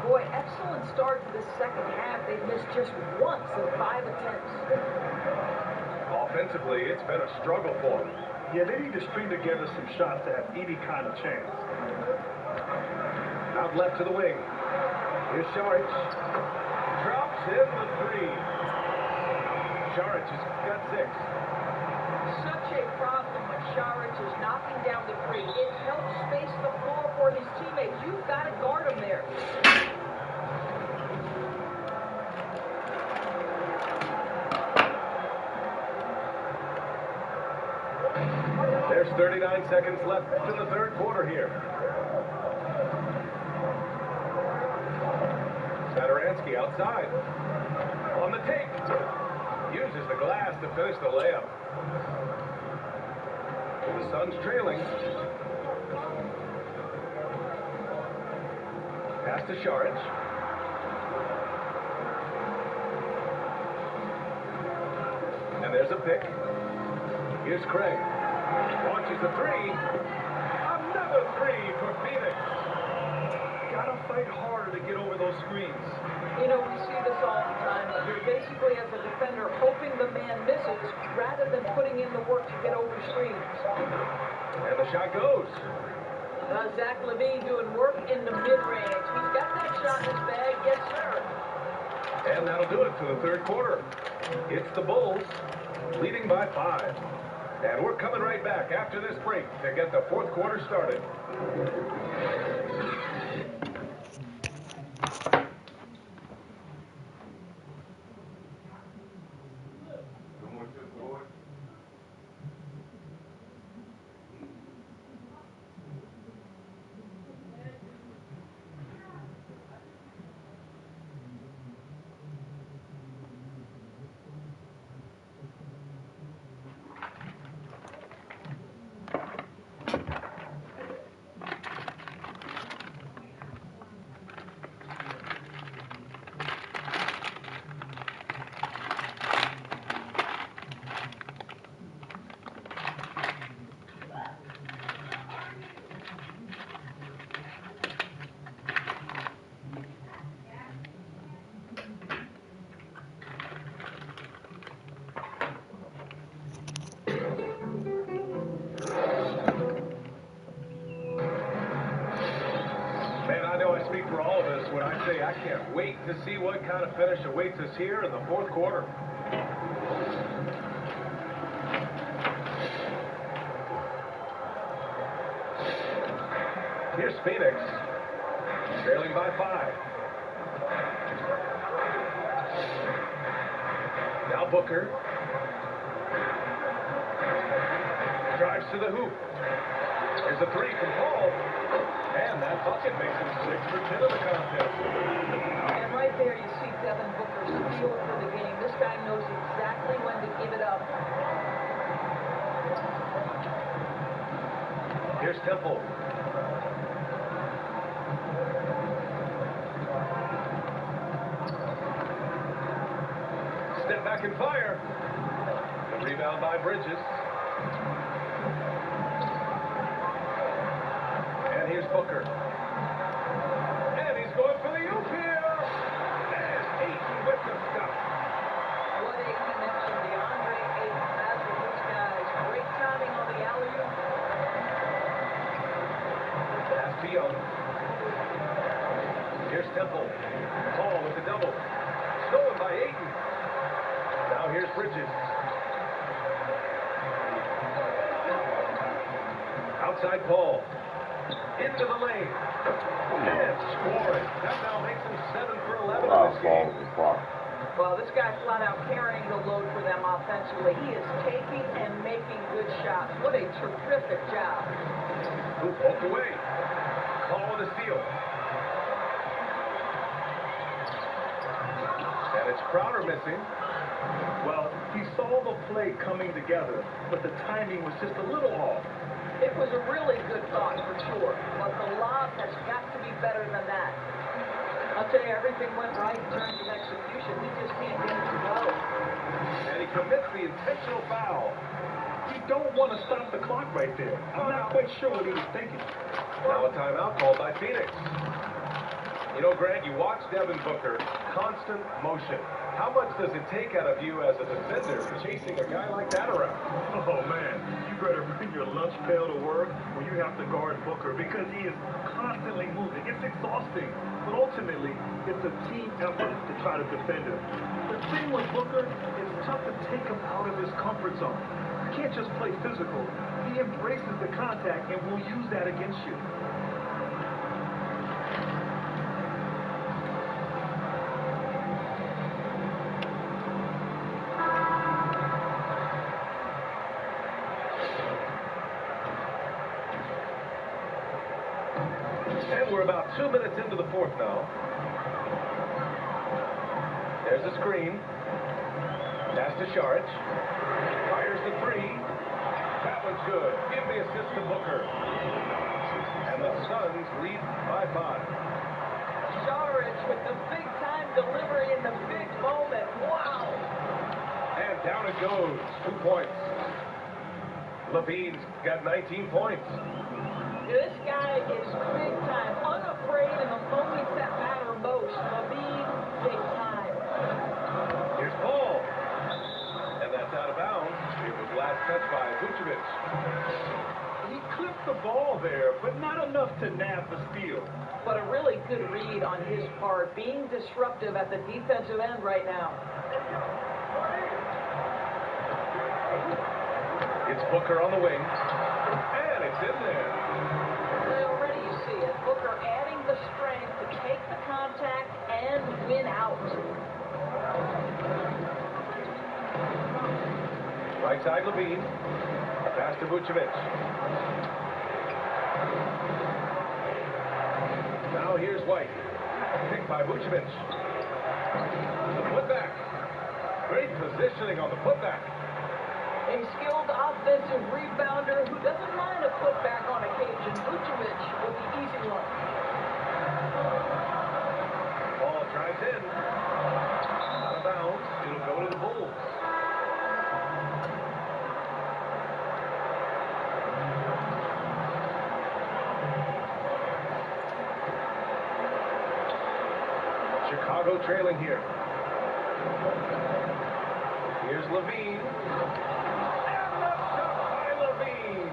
Boy, excellent start to the second half. They've missed just once in 5 attempts. Offensively, it's been a struggle for them. Yeah, they need to string together some shots to have any kind of chance. Out left to the wing. Here's Saric. Drops in the 3. Saric has got 6. Such a problem when Saric is knocking down the 3. It helps space the floor for his teammates. You've got to guard him there. There's 39 seconds left in the third quarter here. Satoransky outside. On the take. Uses the glass to finish the layup. The Suns trailing. Pass to Saric. And there's a pick. Here's Craig. Launches the 3. Another 3 for Phoenix. Gotta fight harder to get over those screens. You know, we see this all the time. You're basically, as a defender, hoping the man misses rather than putting in the work to get over screens. And the shot goes. Zach LaVine doing work in the mid-range. He's got that shot in his bag. Yes, sir. And that'll do it for the third quarter. It's the Bulls leading by 5. And we're coming right back after this break to get the fourth quarter started. Speak for all of us when I say I can't wait to see what kind of finish awaits us here in the fourth quarter. Here's Phoenix, trailing by 5. Now Booker. Drives to the hoop. Here's a 3 from Paul. And that bucket makes him 6 for 10 of the contest. And right there you see Devin Booker's feel for the game. This guy knows exactly when to give it up. Here's Temple. Step back and fire. The rebound by Bridges. And here's Booker. And he's going for the oop here. And Ayton with the stop. What Ayton mentioned, DeAndre Ayton has Here's Temple. Hall with the double. Stolen by Ayton. Now here's Bridges. Outside Paul. Into the lane. And scoring. That now makes him 7 for 11 in this game. Well, this guy's flat out carrying the load for them offensively. He is taking and making good shots. What a terrific job. Who poked away. Call with a steal. And it's Crowder missing. Well, he saw the play coming together, but the timing was just a little off. It was a really good thought for sure, but the lob has got to be better than that. I'll tell you, everything went right in terms of execution. He just can't get it to go. And he commits the intentional foul. You don't want to stop the clock right there. I'm not quite sure what he was thinking. Now a timeout called by Phoenix. You know, Grant, you watch Devin Booker, constant motion. How much does it take out of you as a defender chasing a guy like that around? Oh, man, you better bring your lunch pail to work when you have to guard Booker because he is constantly moving. It's exhausting, but ultimately, it's a team effort to try to defend him. The thing with Booker, it's tough to take him out of his comfort zone. You can't just play physical. He embraces the contact and will use that against you. And we're about 2 minutes into the fourth now. There's a screen. Pass to Saric. Fires the three. That one's good. Give the assist to Booker. And the Suns lead by 5. Saric with the big-time delivery in the big moment. Wow! And down it goes. 2 points. Levine's got 19 points. This guy is big-time, unafraid in the moments that matter most. Levine, big time. Here's Paul. And that's out of bounds. It was last touch by BucKEts. He clipped the ball there, but not enough to nab the steal. But a really good read on his part, being disruptive at the defensive end right now. It's Booker on the wing. And it's in there. Already you see it. Booker adding the strength to take the contact and win out. Right side Levine. Pass to BucKEts. Now here's White. Picked by BucKEts. The putback. Great positioning on the putback. A skilled offensive rebounder who doesn't mind a putback on occasion. BucKEts with the easy one. Ball drives in. Out of bounds. It'll go to the Bulls. Chicago trailing here. Here's Levine. And the shot by Levine.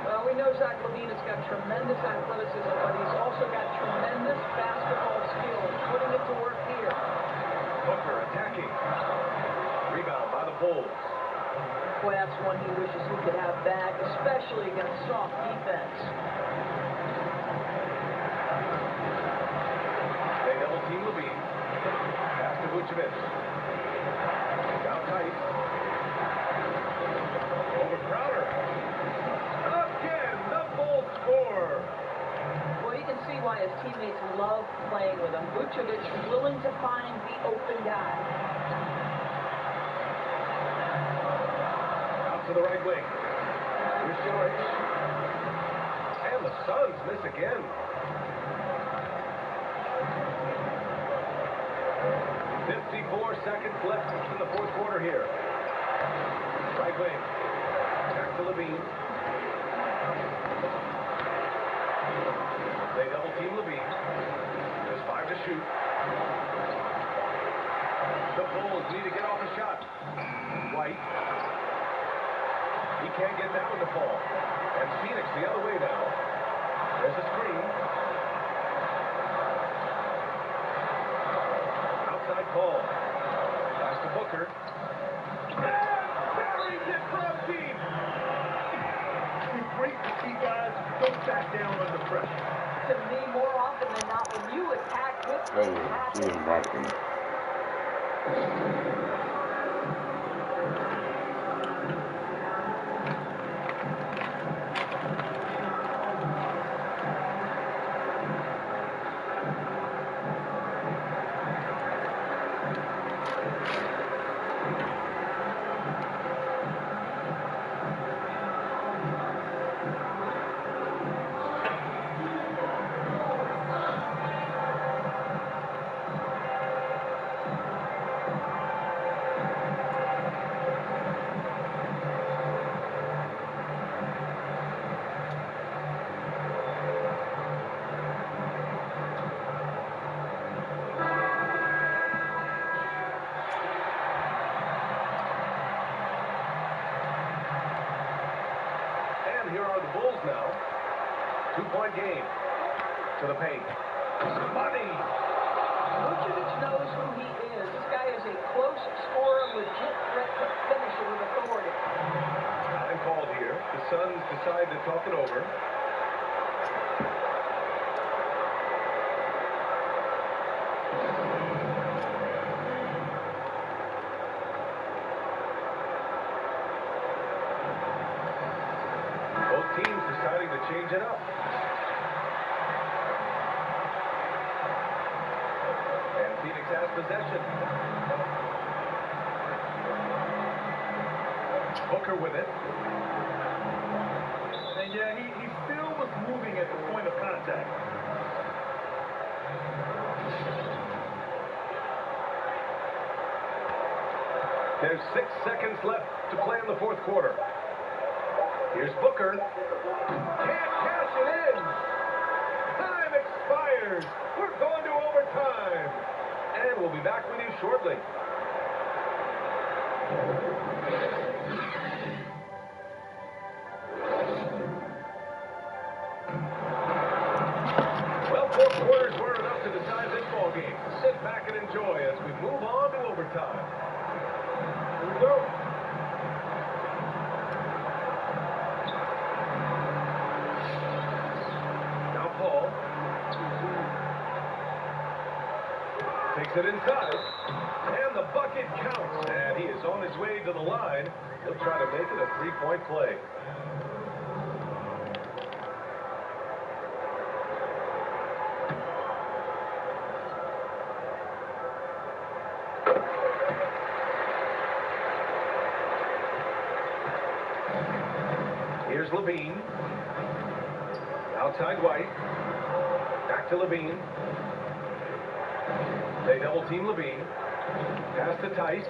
Well, we know Zach Levine has got tremendous athleticism, but he's also got tremendous basketball skills. Putting it to work here. Booker attacking. Rebound by the Bulls. Boy, that's one he wishes he could have back, especially against soft defense. They double team Levine. Pass to BucKEts. Down tight. Over Crowder. Again, the Bulls score. Well, you can see why his teammates love playing with him. BucKEts willing to find the open guy. Out to the right wing. Here's Saric. And the Suns miss again. 54 seconds left in the fourth quarter here. Right wing. Back to Levine. They double team Levine. There's 5 to shoot. The Bulls need to get off a shot. White. He can't get down in the ball. And Phoenix the other way now. There's a screen. call. Pass to Booker. And buries it from deep. It's great to see guys don't back down under pressure. To me, more often than not, when you attack with passion, And here are the Bulls now. 2-point game. To the paint. Money. Vucevic knows who he is. This guy is a close scorer, legit threat to finisher with authority. Time called here. The Suns decide to talk it over. Both teams deciding to change it up. And Phoenix has possession. Booker with it. And yeah, he still was moving at the point of contact. There's 6 seconds left to play in the fourth quarter. Here's Booker. Can't cash it in. Time expires. We're going to overtime. And we'll be back with you shortly. Well, 4 quarters were enough to decide this ball game. Sit back and enjoy as we move on to overtime. Here we go. Now Paul. Takes it inside. And the bucket counts. And he is on his way to the line. He'll try to make it a 3-point play. Here's Levine. Outside White. Back to Levine. They double team Levine. Pass to Tice.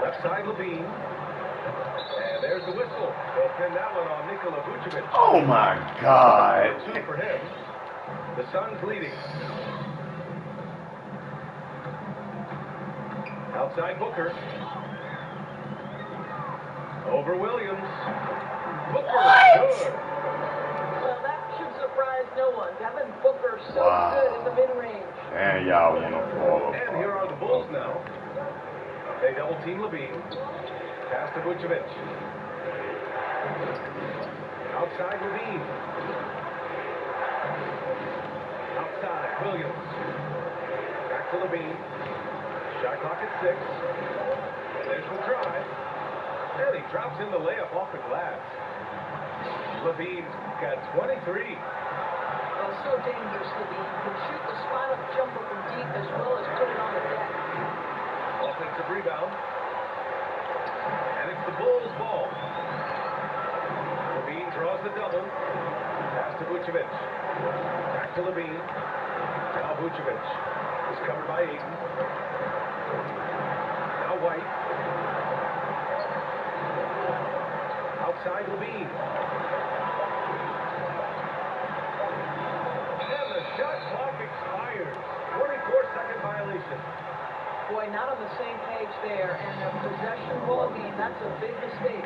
Left side Levine. And there's the whistle. They'll pin that one on Nikola Vucevic. Oh my God. 2 for him. The Suns leading. Outside Booker. Over Williams. Booker. Good. Well, that should surprise no one. Devin Booker so good in the mid-range. And y'all want to fall And here are the Bulls now. They double team Levine. Pass to Vucevic. Outside Levine. Outside Williams. Back to Levine. Shot clock at 6. And there's the drive. And he drops in the layup off the glass. Levine's got 23. Well, so dangerous, Levine. Can shoot the spot-up jumper from deep as well as put it on the deck. Offensive rebound. And it's the Bulls' ball. Levine draws the double. Pass to Vucevic. Back to Levine. Now Vucevic is covered by Ayton. Now White. Outside Levine. And the shot clock expires. 24-second violation. Boy, not on the same page there. And a possession ball game, that's a big mistake.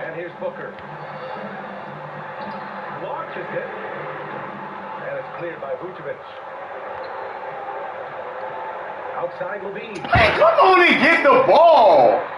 And here's Booker. Just hit. And it's cleared by BucKEts. Outside Levine. Man, come on and get the ball.